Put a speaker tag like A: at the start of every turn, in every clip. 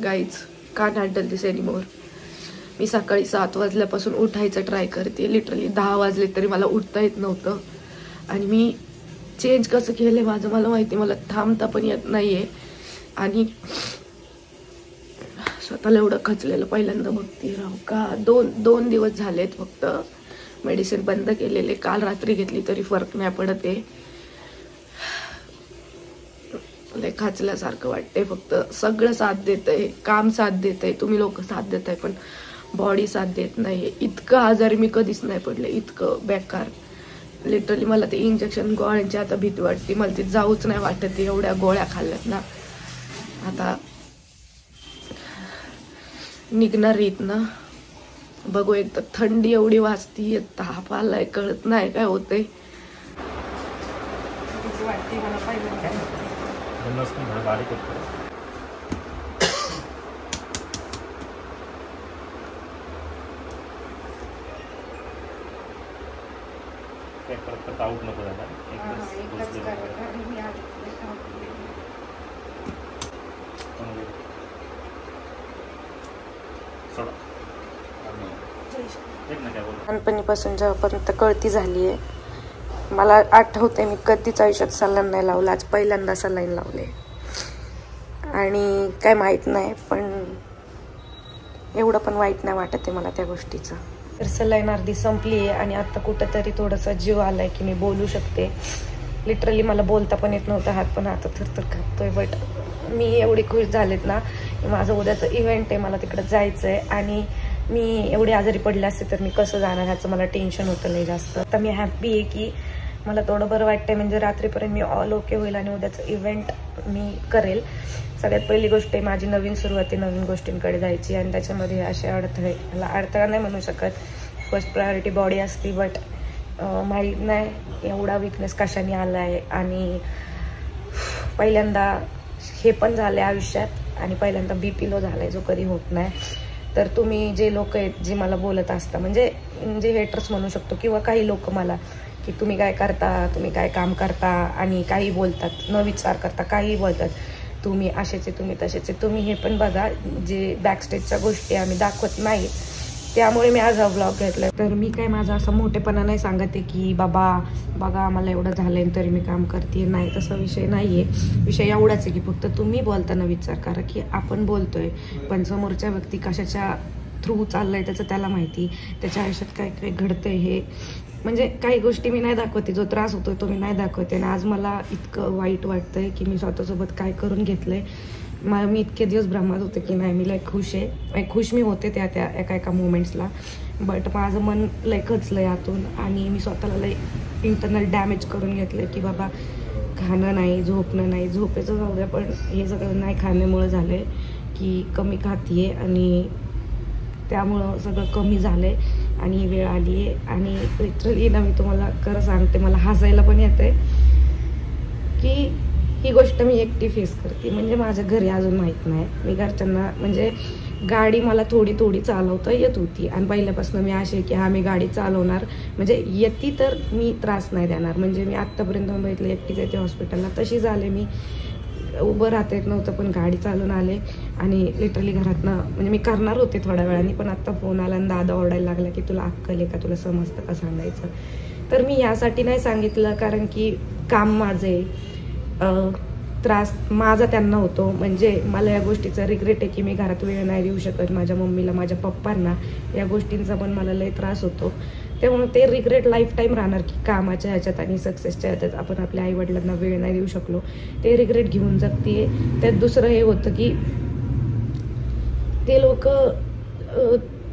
A: Guys कान handle दिस anymore. मी सकाळी 7 वाजल्यापासून उठायचं ट्राय करते. लिटरली 10 वाजले तरी मला उठता येत नव्हतं. आणि मी चेंज कसं केलं माझं मला माहिती. मला थांबता पण येत नाहीये. आणि स्वतःला एवढं खचलेलं पहिल्यांदा बघते राव का. दोन दिवस झालेत फक्त मेडिसिन बंद केलेले. काल रात्री घेतली तरी फरक नाही पडत आहे. लय खाचल्यासारखं वाटतंय. फक्त सगळं साथ देतंय. काम साथ देतंय. तुम्ही लोक साथ देताय पण बॉडी साथ देत नाहीये. इतकं आजारी मी कधीच नाही पडले. इतकं बेकार. लिटरली मला ते इंजेक्शन गोळ्यांची आता भीती वाटते. मला ते जाऊच नाही वाटत. एवढ्या गोळ्या खाल्ल्यात ना. आता निघणार आहेत ना. बघू. एक तर थंडी एवढी वाजती. ताप आलाय. कळत नाही काय होतंय. वाटते मला पहिल्यांदा.
B: आउट नको झाला.
A: लहानपणीपासून जेव्हापर्यंत कळती झाली आहे मला आठवते मी कधीच आयुष्यात सलाईन नाही लावलं. आज पहिल्यांदा सलाईन लावले. आणि काय माहित नाही पण एवढं पण वाईट नाही वाटत आहे मला त्या गोष्टीचं. तर सलाईन अर्धी संपली आहे आणि आता कुठंतरी थोडासा जीव आलाय की मी बोलू शकते. लिटरली मला बोलता पण येत नव्हतं. हात पण आता थरथर कापतोय. बट मी एवढी खुश झालेत ना. माझं उद्याचं इव्हेंट आहे. मला तिकडं जायचं आहे. आणि मी एवढी आजारी पडले असते तर मी कसं जाणार ह्याचं मला टेन्शन होतं नाही जास्त. तर मी हॅप्पी आहे की मला थोडं बरं वाटतंय. म्हणजे रात्रीपर्यंत मी ऑल ओके होईल आणि उद्याचं इव्हेंट मी करेल. सगळ्यात पहिली गोष्ट आहे माझी नवीन सुरुवाती नवीन गोष्टींकडे जायची. आणि त्याच्यामध्ये असे अडथळे मला अडथळा नाही म्हणू शकत. फर्स्ट प्रायोरिटी बॉडी असते. बट माहीत नाही एवढा विकनेस कशाने आला आहे. आणि पहिल्यांदा हे पण झालं आहे आयुष्यात. आणि पहिल्यांदा BP लो झाला आहे जो कधी होत नाही. तर तुम्ही जे लोक आहेत जे मला बोलत असता म्हणजे हेटर्स म्हणू शकतो किंवा काही लोक मला की तुम्ही काय करता तुम्ही काय काम करता आणि काही बोलतात न विचार करता काही बोलतात. तुम्ही असेचे तुम्ही तसेचे. तुम्ही हे पण बघा जे बॅकस्टेजच्या गोष्टी आम्ही दाखवत नाही. त्यामुळे मी आज हा व्लॉग घेतला. तर मी काय माझा असं मोठेपणा नाही सांगते की बाबा बघा मला एवढं झालंय तरी मी काम करते. नाही तसा विषय नाहीये. विषय एवढाच आहे की फक्त तुम्ही बोलताना विचार करा की आपण बोलतोय पण समोरच्या व्यक्ती कशाच्या थ्रू चाललंय त्याचं त्याला माहिती. त्याच्या आयुष्यात काय काय घडतंय हे म्हणजे काही गोष्टी मी नाही दाखवते. जो त्रास होतोय तो मी नाही दाखवते. आणि आज मला इतकं वाईट वाटतंय की मी स्वतःसोबत काय करून घेतलंय. मी इतके दिवस भ्रमात होते की नाही मी लय खुश आहे. खुश मी होते त्या एका मोमेंट्सला. बट माझं मन लय खचलंय आतून. आणि मी स्वतःला लय इंटरनल डॅमेज करून घेतलं की बाबा खाणं नाही झोपणं नाही. झोपेचं जाऊ द्या पण हे सगळं नाही खाण्यामुळं झालं आहे की कमी खाते आणि त्यामुळं सगळं कमी झालं आहे. आणि ही वेळ आली आहे. आणि लिटरली ना मी तुम्हाला खरं सांगते मला हसायला पण येते की ही गोष्ट मी एकटी फेस करते. म्हणजे माझ्या घरी अजून माहीत नाही. मी घरच्यांना म्हणजे गाडी मला थोडी चालवता येत होती. आणि पहिल्यापासून मी असे की हा मी गाडी चालवणार म्हणजे येती तर मी त्रास नाही देणार. म्हणजे मी आत्तापर्यंत मुंबईतलं एकटीच येते हॉस्पिटलला तशी झाले. मी उभं राहता येत नव्हतं पण गाडी चालून आले. आणि लिटरली घरातनं म्हणजे मी करणार होते थोड्या वेळाने पण आत्ता फोन आला आणि दादा ओरडायला लागला की तुला अक्कल आहे का तुला समजतं का सांगायचं. तर मी यासाठी नाही सांगितलं कारण की काम माझं आहे. त्रास माझा त्यांना होतो. म्हणजे मला या गोष्टीचा रिग्रेट आहे की मी घरात वेळ नाही देऊ शकत माझ्या मम्मीला माझ्या पप्पांना. या गोष्टींचा पण मला लय त्रास होतो. त्यामुळे ते रिग्रेट लाईफ टाईम राहणार की कामाच्या ह्याच्यात आणि सक्सेसच्या ह्याच्यात आपण आपल्या आईवडिलांना वेळ नाही देऊ शकलो. ते रिग्रेट घेऊन जगते. त्यात दुसरं हे होतं की ते लोक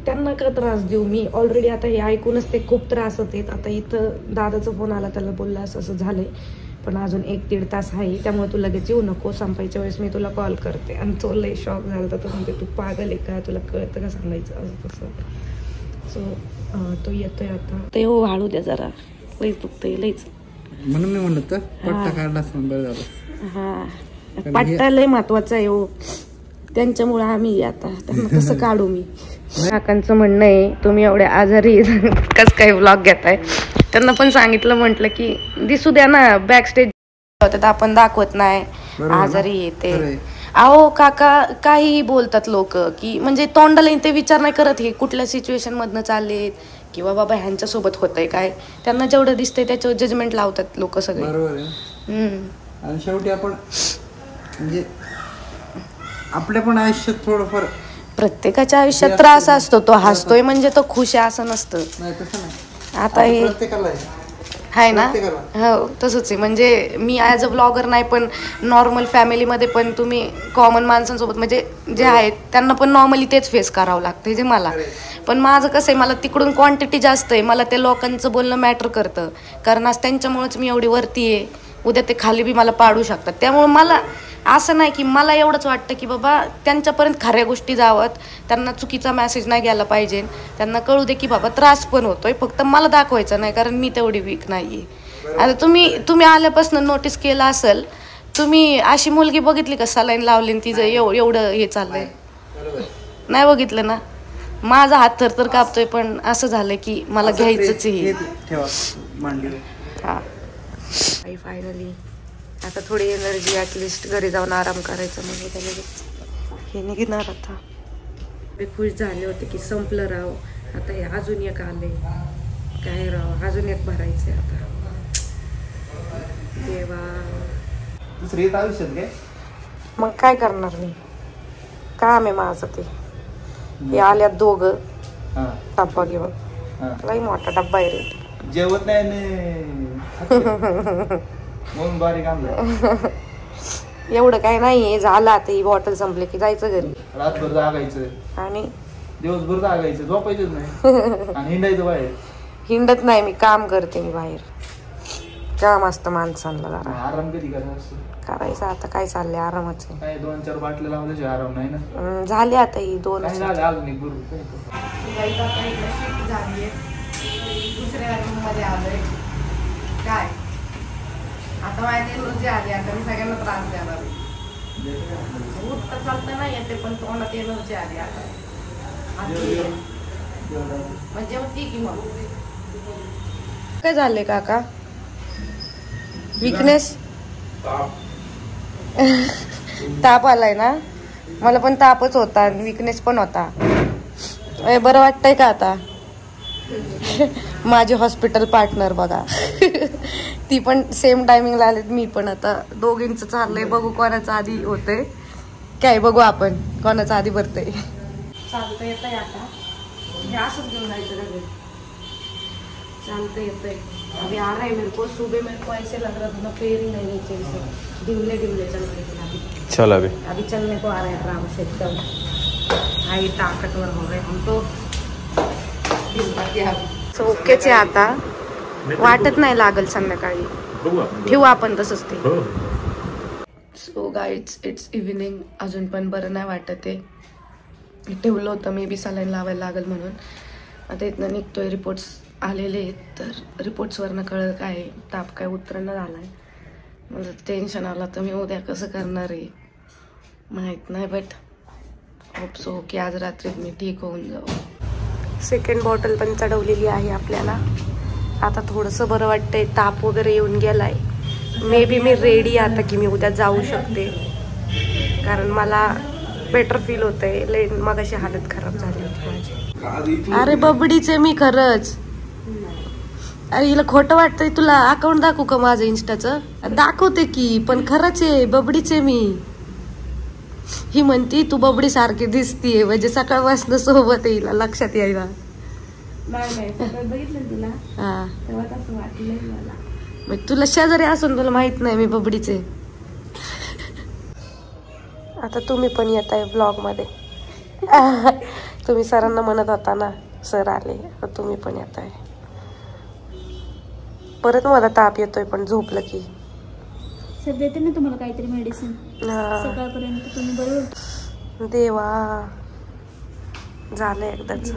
A: त्यांना का त्रास देऊ. मी ऑलरेडी आता हे ऐकूनच ते खूप त्रास होते. आता इथं दादाचा फोन आला त्याला बोलला असं झालंय पण अजून 1-1.5 तास आहे त्यामुळे तू लगेच येऊ नको. संपायच्या वेळेस मी तुला कॉल करते. आणि तो लय शॉक झाला तर तो म्हणते तू पागल आहे का तुला कळतं का सांगायचं असं तसं. सो तो येतोय आता. ते हो वाळू द्या जरा लईच दुखतंय लईच
C: म्हणून मी म्हणत पट्टा काढला असं बरं झालं.
A: हा पट्टा लय महत्वाचा आहे हो. त्यांच्यामुळे आम्ही आता त्यांना कसं काढू मी. काकांचं म्हणणं आहे तुम्ही एवढ्या आजारी कसं काय व्लॉग घेताय. त्यांना पण सांगितलं म्हटलं की दिसू द्या ना बॅक स्टेज आपण दाखवत नाही आजारी येते. अहो काका काही बोलतात लोक की म्हणजे तोंडाला ते विचार नाही करत हे कुठल्या सिच्युएशन मधनं चाललेत किंवा बाबा ह्यांच्या सोबत होतंय काय, त्यांना जेवढं दिसतंय त्याच्यावर जजमेंट लावतात लोक सगळे.
C: बरोबर आहे. आणि शेवटी आपण म्हणजे आपल्या पण आयुष्यात थोडंफार
A: प्रत्येकाच्या आयुष्यात त्रास असतो. तो हसतोय म्हणजे तो खुश आहे असं नसतं.
C: नाही तसं नाही,
A: आता हे
C: प्रत्येकाला
A: आहे ना. हो तसंच आहे. म्हणजे मी ॲज अ ब्लॉगर नाही पण नॉर्मल फॅमिलीमध्ये पण तुम्ही कॉमन माणसांसोबत म्हणजे जे आहेत त्यांना पण नॉर्मली तेच फेस करावं लागतं जे मला. पण माझं कसं आहे, मला तिकडून क्वांटिटी जास्त आहे. मला ते लोकांचं बोलणं मॅटर करतं, कारण आज त्यांच्यामुळेच मी एवढी वरती आहे. उद्या ते खाली बी मला पाडू शकतात. त्यामुळे मला असं नाही की मला एवढंच वाटतं की बाबा त्यांच्यापर्यंत खऱ्या गोष्टी जावत, त्यांना चुकीचा मेसेज नाही गेला पाहिजे, त्यांना कळू दे की बाबा त्रास पण होतोय, फक्त मला दाखवायचं नाही कारण मी तेवढी वीक नाही आहे. आता तुम्ही आल्यापासून नोटीस केलं असेल, तुम्ही अशी मुलगी बघितली का सलाईन लावली तिचं एवढं हे चाललंय? नाही बघितलं ना. माझा हात थरथर कापतोय पण असं झालं की मला घ्यायचंच आहे. हा फायनली आता थोडी एनर्जी ॲटलिस्ट घरी जाऊन आराम करायचं म्हणजे त्याला हे निघणार. आता मी खुश झाले होते की संपलं राव. आता हे अजून एक आले काय राव, अजून एक भरायचं आहे आता. देवा मग काय करणार मी, काम आहे माझं ते. हे आल्यात दोघं डब्बा घेऊन, लई मोठा डब्बा आहे रे.
C: जेवत नाही
A: एवढं काय नाहीये. झालं आता ही बॉटल संपली की जायचं घरी.
C: रातभर जागायचं
A: आणि
C: दिवसभर जागायचं, झोपायचंच नाही आणि हिंडायचं बाहेर.
A: हिंडत नाही मी, काम करते मी बाहेर. काम असतं माणसांना जरा.
C: आराम कधी
A: करायचं आता काय चाललंय आरामाच.
C: काय 2-4 बाटल्या लावल्याशिवाय आराम नाही ना.
A: झाले आता ही 2
C: अजून एक
A: दुसऱ्या रूम मध्ये आलोय. काय आता माझ्या एनर्जी आली, आता मी सगळ्यांना त्रास द्यायला. उठता चालतं नाही येते पण तोंडात एनर्जी आली आता. म्हणजे होती की मग काय झाले काका? विकनेस ताप आलाय ना. मला पण तापच होता आणि विकनेस पण होता. बरं वाटतंय का आता? माझी हॉस्पिटल पार्टनर बघा ती पण सेम टायमिंगला आलेत. मी पण आता दोघींचं चाललंय, बघू कोणाचं आधी होते काय, बघू आपण कोणाचं आधी भरतंय. चालतं येतंय आता, हे असंच घेऊन जायचं का घरी. चालतं येतंय. अभी आ रहा है मेरे को, सुबह मेरे को ऐसे लग रहा था पैर ही नहीं नीचे से ढिमले चल रहे थे. चल अभी चलने को आ रहा है आराम से एकदम. आई ताकतवर हो गए हम तो. ओकेच आहे आता, वाटत नाही लागल संध्याकाळी. ठेवू आपण तसंच ते. So guys it's evening. अजून पण बरं नाही वाटत आहे. ठेवलं होतं मे बी सलाईन लावायला लागल म्हणून. आता इथनं निघतोय. रिपोर्ट्स आलेले आहेत तर रिपोर्ट्सवरनं कळलं काय ताप काय उतरणं झालाय. मला टेन्शन आलं तर मी उद्या कसं करणार आहे माहीत नाही. बट होप सो की आज रात्रीत मी ठीक होऊन जाऊ. सेकंड बॉटल पण चढवलेली आहे आपल्याला. आता थोडंसं बरं वाटतंय, ताप वगैरे येऊन गेलाय. मे बी मी रेडी आता की मी उद्या जाऊ शकते, कारण मला बेटर फील होतंय. लई मगाशी हालत खराब झाली होती माझी. अरे बबडीचे मी खरंच. अरे हिला खोटं वाटतंय तुला? अकाउंट दाखवू का माझं इंस्टाचं? दाखवते की, पण खरंच आहे बबडीचे मी. ही म्हणती तू बबडी सारखी दिसतीये, म्हणजे सकाळपासून सोबत येईल लक्षात यायला. हा मग तुला शेजारी असून तुला माहित नाही मी बबडीचे. आता तुम्ही पण येत आहे ब्लॉग मध्ये. तुम्ही सरांना म्हणत होता ना सर आले, आता तुम्ही पण येत आहे. परत मला ताप येतोय पण झोपलं की.
B: सर देते ना तुम्हाला काहीतरी मेडिसिन सकाळपर्यंत, तुम्ही बरोबर.
A: देवा झालं एकदाच.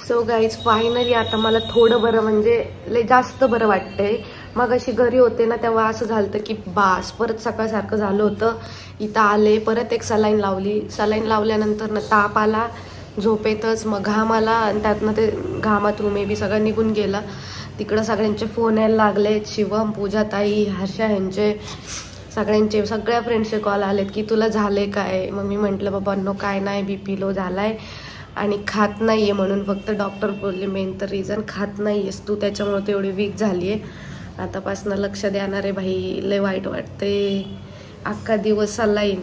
A: सो गाईज फायनली आता मला थोडं बरं, म्हणजे लय जास्त बरं वाटतंय. मग अशी घरी होते ना तेव्हा असं झालं की बास परत सकाळसारखं झालं होतं. इथं आले, परत एक सलाईन लावली. सलाईन लावल्यानंतर ना ताप आला झोपेतच, मग घाम आला आणि त्यातनं ते घामातून मे बी सगळं निघून गेलं. तिकडं सगळ्यांचे फोन यायला लागले. शिवम, पूजाताई, हर्षा यांचे सगळ्या फ्रेंड्सचे कॉल आलेत की तुला झाले काय. मग मी म्हटलं बाबांनो काय नाही, BP लो झालाय आणि खात नाहीये म्हणून, फक्त डॉक्टर बोलले मेन तर रिझन खात नाहीयेस तू, त्याच्यामुळे तू एवढी वीक झालीये. आतापासून लक्ष देणार आहे भाई. लय वाईट वाटते. अख्खा दिवस सलाईन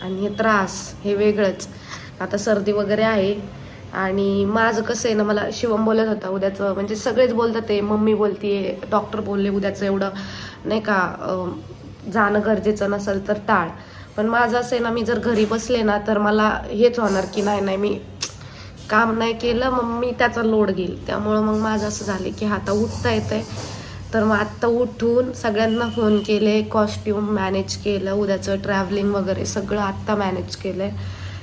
A: आणि हे त्रास हे वेगळंच. आता सर्दी वगैरे आहे. आणि माझं कसं आहे ना, मला शिवम बोलत होता उद्याचं, म्हणजे सगळेच बोलतात ते, मम्मी बोलतीये, डॉक्टर बोलले उद्याचं एवढं नाही का जाणं गरजेचं नसेल तर टाळ. पण माझं असं आहे ना, मी जर घरी बसले ना तर मला हेच होणार की नाही मी काम नाही केलं मग मी त्याचा लोड घेईल. त्यामुळं मग माझं असं झालं की आता उठता येतंय, तर मग आत्ता उठून सगळ्यांना फोन केले, कॉस्ट्यूम मॅनेज केलं, उद्याचं ट्रॅव्हलिंग वगैरे सगळं आत्ता मॅनेज केलंय.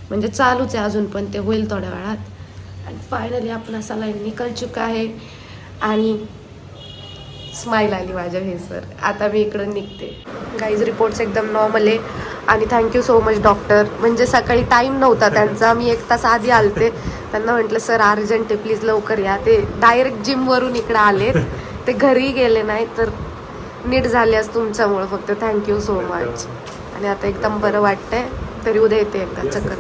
A: म्हणजे चालूच आहे अजून, पण ते होईल थोड्या वेळात. आणि फायनली आपला सलाईन निकल चुका आहे आणि स्माईल आली माझ्या फेसवर. आता मी इकडं निघते. गाईज रिपोर्ट्स एकदम नॉर्मल आहे आणि थँक्यू सो मच डॉक्टर. म्हणजे सकाळी टाईम नव्हता त्यांचा, मी 1 तास आधी आलते. त्यांना म्हटलं सर अर्जंट आहे प्लीज लवकर या. ते डायरेक्ट जिमवरून इकडं आलेत, ते घरी गेले नाही तर नीट झाले आज तुमच्यामुळं. फक्त थँक्यू सो मच. आणि आता एकदम बरं वाटतंय, तरी उद्या येते एकदा चक्कर.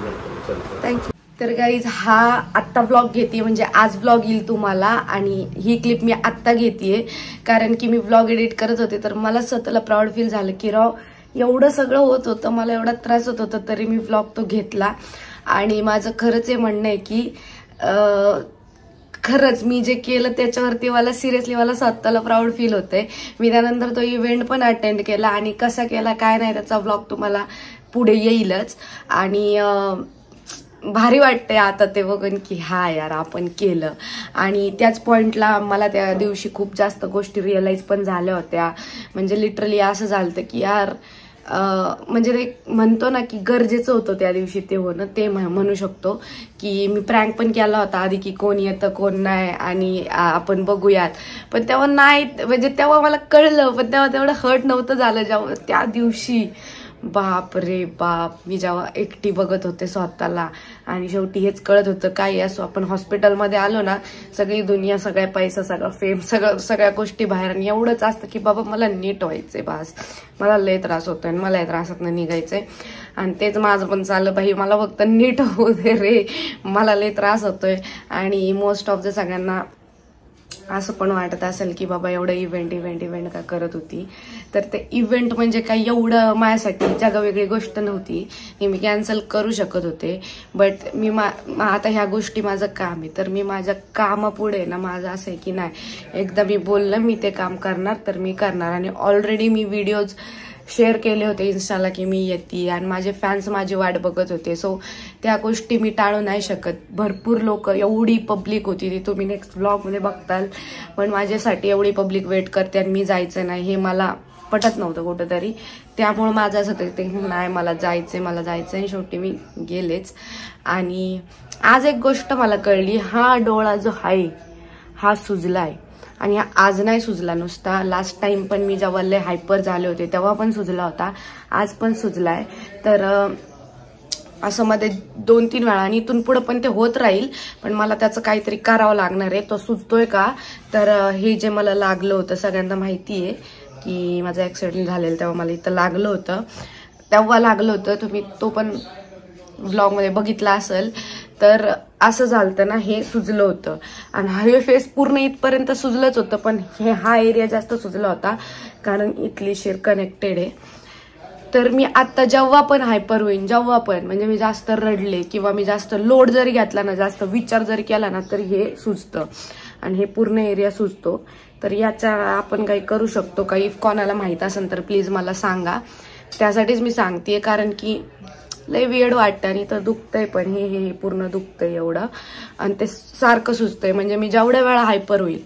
A: थँक्यू. तर गाईज हा आत्ता व्लॉग घेते, म्हणजे आज व्लॉग येईल तुम्हाला. आणि ही क्लिप मी आत्ता घेतेय कारण की मी व्लॉग एडिट करत होते, तर मला स्वतःला प्राऊड फील झालं की राव एवढं सगळं होत होतं, मला एवढा त्रास होत होता, तरी मी व्लॉग तो घेतला. आणि माझं खरंच हे म्हणणं आहे की खरंच मी जे केलं त्याच्यावरती मला सिरियसली मला स्वतःला प्राऊड फील होतंय. मी त्यानंतर तो इव्हेंट पण अटेंड केला आणि कसा केला काय नाही त्याचा व्लॉग तुम्हाला पुढे येईलच. आणि भारी वाटतंय आता ते बघून की हा यार आपण केलं. आणि त्याच पॉइंटला मला त्या दिवशी खूप जास्त गोष्टी रिअलाइज पण झाल्या होत्या. म्हणजे लिटरली असं झालं की यार म्हणजे ते म्हणतो ना की गरजेचं होतं त्या दिवशी ते होणं, ते म्हणू शकतो. की मी प्रँक पण केला होता आधी की कोण येतं कोण नाही आणि आपण बघूयात, पण तेव्हा नाही, म्हणजे तेव्हा मला कळलं, पण तेव्हा तेवढं हर्ट नव्हतं झालं जेव्हा त्या दिवशी. बाप रे बाप, मी जेव्हा एकटी बघत होते स्वतःला. आणि शेवटी हेच कळत होतं काय असो आपण हॉस्पिटलमध्ये आलो ना, सगळी दुनिया, सगळा पैसा, सगळं फेम, सगळ्या गोष्टी बाहेर. आणि एवढंच असतं की बाबा मला नीट व्हायचंय, बास मला लय त्रास होतोय आणि मला या त्रासातनं निघायचंय. आणि तेच माझं पण चाललं भाई, मला फक्त नीट होऊ दे रे, मला लय त्रास होतोय. आणि मोस्ट ऑफ द सगळ्यांना असं पण वाटत असेल की बाबा एवढं इव्हेंट का करत होती. तर ते इव्हेंट म्हणजे काही एवढं माझ्यासाठी जगावेगळी गोष्ट नव्हती, हे मी कॅन्सल करू शकत होते. बट मी आता ह्या गोष्टी माझं काम आहे, तर मी माझ्या कामापुढे ना माझं असं आहे की नाही, एकदा मी बोललं मी ते काम करणार तर मी करणार. आणि ऑलरेडी मी व्हिडिओज शेअर केले होते इन्स्टाला की मी येते आणि माझे फॅन्स माझी वाट बघत होते. सो त्या गोष्टी मी टाळू नाही शकत. भरपूर लोक, एवढी पब्लिक होती ती तुम्ही नेक्स्ट व्लॉगमध्ये बघताल, पण माझ्यासाठी एवढी पब्लिक वेट करते आणि मी जायचं नाही हे मला पटत नव्हतं कुठंतरी. त्यामुळे माझं असं होतं ते नाही मला जायचंय. शेवटी मी गेलेच. आणि आज एक गोष्ट मला कळली, हा डोळा जो आहे हा सुजलाय. आणि आज नाही सुजला नुसता, लास्ट टाइम पण मी जेव्हा लय हायपर झाले होते तेव्हा पण सुजला होता, आज पण सुजलाय. तर असं मध्ये 2-3 वेळा आणि इथून पुढे पण ते होत राहील, पण मला त्याचं काहीतरी करावं लागणार आहे. तो सुजतोय का, तर हे जे मला लागलं होतं सगळ्यांना माहिती आहे की माझं ऍक्सिडेंट झालेलं तेव्हा मला इथं लागलं होतं, तुम्ही तो पण व्लॉगमध्ये बघितला असेल. तर असं झालं ना, हे सुजलं होतं आणि हे फेस पूर्ण इथपर्यंत सुजलंच होतं, पण हा एरिया जास्त सुजला होता कारण इथली शिर कनेक्टेड आहे. तर मी आता जेव्हा पण हायपर होईन, जेव्हा पण म्हणजे मी जास्त रडले किंवा मी जास्त लोड जरी घेतला ना, जास्त विचार जरी केला ना, तर हे सुजतं आणि हे पूर्ण एरिया सुजतो. तर याच्या आपण काही करू शकतो का, इफ कोणाला माहित असेल तर प्लीज मला सांगा. त्यासाठीच मी सांगतेय, कारण की लय वेळ वाटतं आणि तर दुखतंय पण हे पूर्ण दुखतंय एवढं आणि ते सारखं सुजतंय. म्हणजे मी जेवढ्या वेळा हायपर होईल,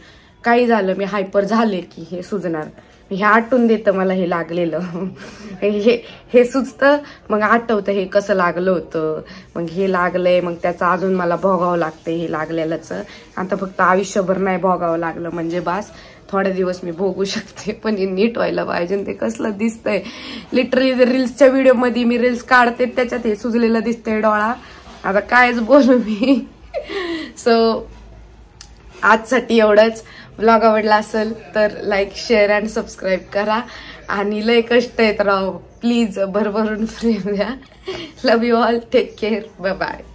A: काही झालं मी हायपर झाले की हे सुजणार. हे आठवून देतं मला हे लागलेलं, हे सुचतं, मग आठवतं हे कसं लागलं होतं, मग हे लागलंय, मग त्याचं अजून मला भोगावं लागतंय हे लागलेलंच. आता फक्त आयुष्यभर नाही भोगावं लागलं म्हणजे बास, थोडे दिवस मी भोगू शकते, पण हे नीट व्हायला पाहिजे. ते कसलं दिसतंय लिटरली, रील्सच्या व्हिडिओ मध्ये मी रील्स काढते त्याच्यात हे सुजलेलं दिसतंय डोळा. आता कायच बोलू मी. सो आजसाठी एवढंच. व्लॉग आवडला असेल तर लाईक, शेअर अँड सबस्क्राईब करा आणि लय कष्ट आहेत राव. प्लीज भरभरून प्रेम द्या. Love you all. Take care. Bye bye.